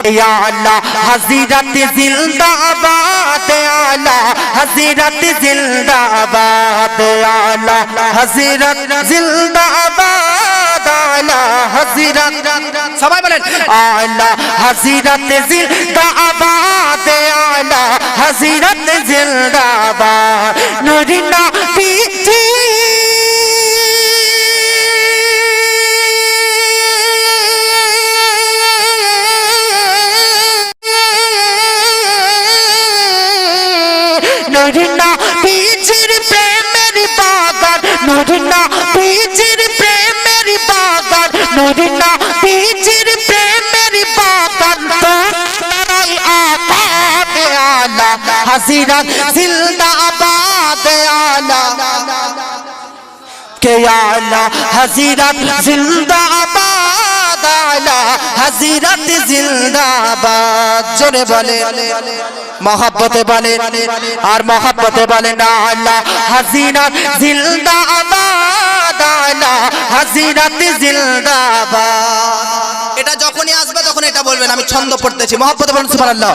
या आला हज़रत जिंदाबाद, आला हज़रत जिंदाबाद, आला हज़रत जिंदाबाद, आला हज़रत सबाई बोलें आला हज़रत जिंदाबाद, आला हज़रत जिंदाबाद। नूरिना पीछे नूरिना पीछे प्रेमेर बागान, नूरिना पीछे प्रेमेर बागान, नूरिना पीछे प्रेमेर बागान। तोराई आका के आला हज़रत जिंदाबाद, आला के आला हज़रत जिंदाबाद, आला हज़रत जिंदाबाद। जोरे बोले मोहब्बते बोले और मोहब्बते बोले ना आला हज़रत जिंदाबाद, आला हज़रत जिंदाबाद। এটা যখনই আসবে তখন এটা বলবেন। আমি ছন্দ পড়তেছি, মহব্বতে বলুন সুবহানাল্লাহ।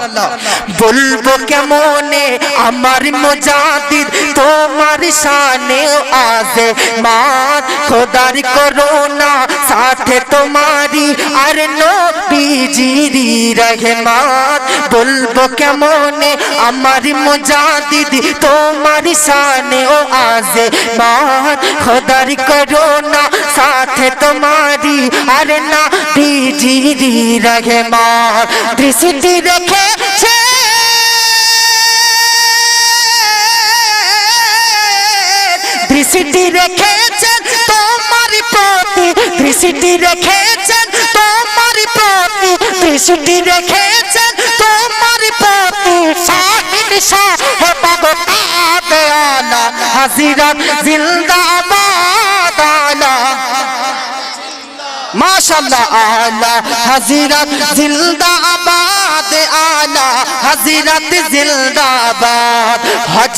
বলবো কেমনে আমার মুজাদ্দিদ তোমার শানে আজে মার, খোদার করোনা সাথে তোমারি আর নবীজিরি রহমত। বলবো কেমনে আমার মুজাদ্দিদ তোমার শানে আজে মার, খোদার করোনা সাথে তোমারি আর নবীজিরি রহমত। দৃষ্টি রেখেছে দৃষ্টি রেখেছেন তোমার প্রতি, দৃষ্টি রেখেছেন তোমার প্রতি, দৃষ্টি রেখেছেন তোমার প্রতি। শাহিদ সাহেব আলা হযরত জিন্দাবাদ, আলা माशाअल्लाह, आला हज़रत जिंदाबाद, आला हज़रत जिंदाबाद। हज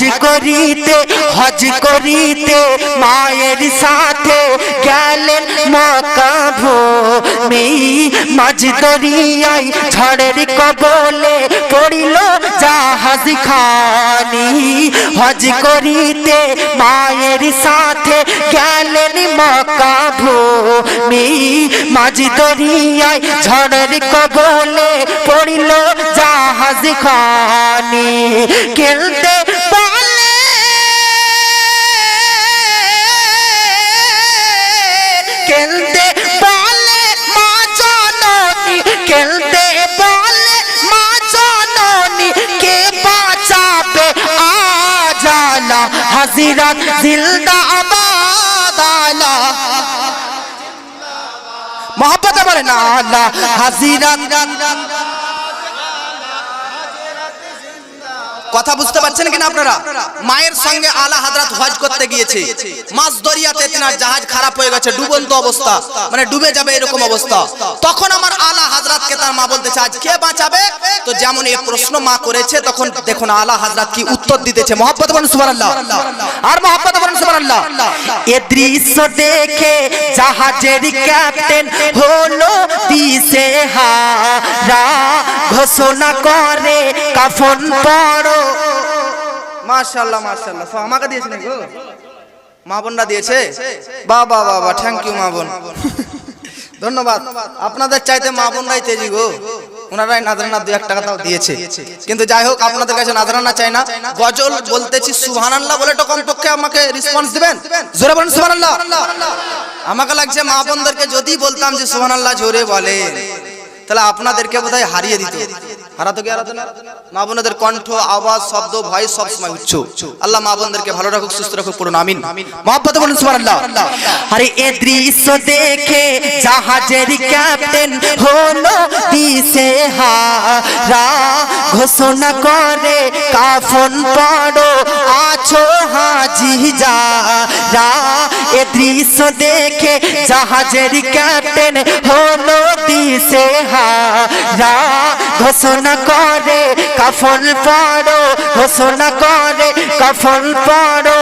करीते माয়ের সাথে গেলেন মক্কা ভূমি, মাঝ দরিয়ায় ঝড়ের কবলে পড়িল জাহাজ খানি। হজ করিতে মায়ের সাথে গেলেন মক্কা ভূমি, মাঝ দরিয়ায় ঝড়ের কবলে পড়িল জাহাজ খানি। খেলতে বলে খেলতে বলে মা জননী, খেলতে বলে মা জননী, কে বাঁচাবে আজ আলা হযরত জিন্দাবাদ, আলা मोहब्बत बोले ना आला हज़रत। কথা বুঝতে পারছেন কিনা আপনারা? মায়ের সঙ্গে আলা হযরত হজ করতে গিয়েছে, মাছ দরিয়াতে তিনার জাহাজ খারাপ হয়ে গেছে, ডুবন্ত অবস্থা, মানে ডুবে যাবে এরকম অবস্থা। তখন আমার আলা হযরতকে তার মা বলতেছে আজ কে বাঁচাবে? তো যেমন এই প্রশ্ন মা করেছে, তখন দেখুন আলা হযরত কি উত্তর দিতেছে। মহব্বত বলুন সুবহানাল্লাহ, আর মহব্বত বলুন সুবহানাল্লাহ। এই দৃশ্য দেখে জাহাজের ক্যাপ্টেন হলো দিশেহারা, ঘোষণা করে কাফন পড়ো। মাশাআল্লাহ মাশাআল্লাহ, সব আমাকে দিয়েছেন গো, মা বোনরা দিয়েছে। বাবা বাবা, থ্যাংক ইউ মা বোন, ধন্যবাদ। আপনাদের চাইতে মা বোনরাই তেজি গো, ওনারাই নাজরানা 2-1 টাকা তাও দিয়েছে। কিন্তু যাই হোক, আপনাদের কাছে নাজরানা চাই না, গজল বলতেছি সুবহানাল্লাহ বলে তো কমপক্ষে আমাকে রেসপন্স দিবেন। জোরে বলুন সুবহানাল্লাহ। আমাকে লাগছে মা বোনদেরকে যদি বলতাম যে সুবহানাল্লাহ জোরে বলে, তাহলে আপনাদেরকে বোধহয় হারিয়ে দিত। হারাতো কি হারাতো না? মা বোনদের কণ্ঠ, আওয়াজ, শব্দ, ভয়েস সব সময় উচ্চ। আল্লাহ মা বোনদেরকে ভালো রাখুক, সুস্থ রাখুক, পড়ুন আমিন। মহব্বতে বলুন সুবহানাল্লাহ। আরে এই দৃশ্য দেখে জাহাজের ক্যাপ্টেন হলো দিশেহারা, ঘোষণা করে কাফন পড়ো আছো হাজি যারা। এই দৃশ্য দেখে জাহাজের ক্যাপ্টেন হলো দিশেহারা, ঘোষণা করে কাফন পড়ো, ঘোষণা করে কাফন পড়ো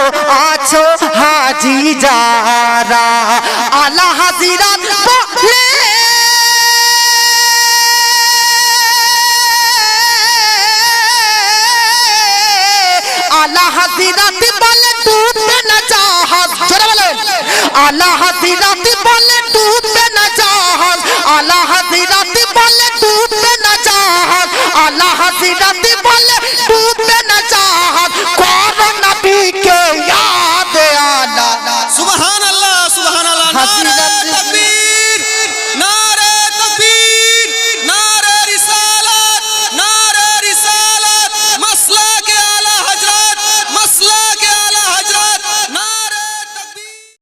আছো হাজি যারা। আলা হযরত বলে আলা হাজিরাতি বলে ডুববে না জাহাজ জোরে বলেন আলা হাজিরাতি বলে ডুববে না জাহাজ আলা হাজিরাতি বলে ডুববে না জাহাজ আলা হাজিরাতি বলে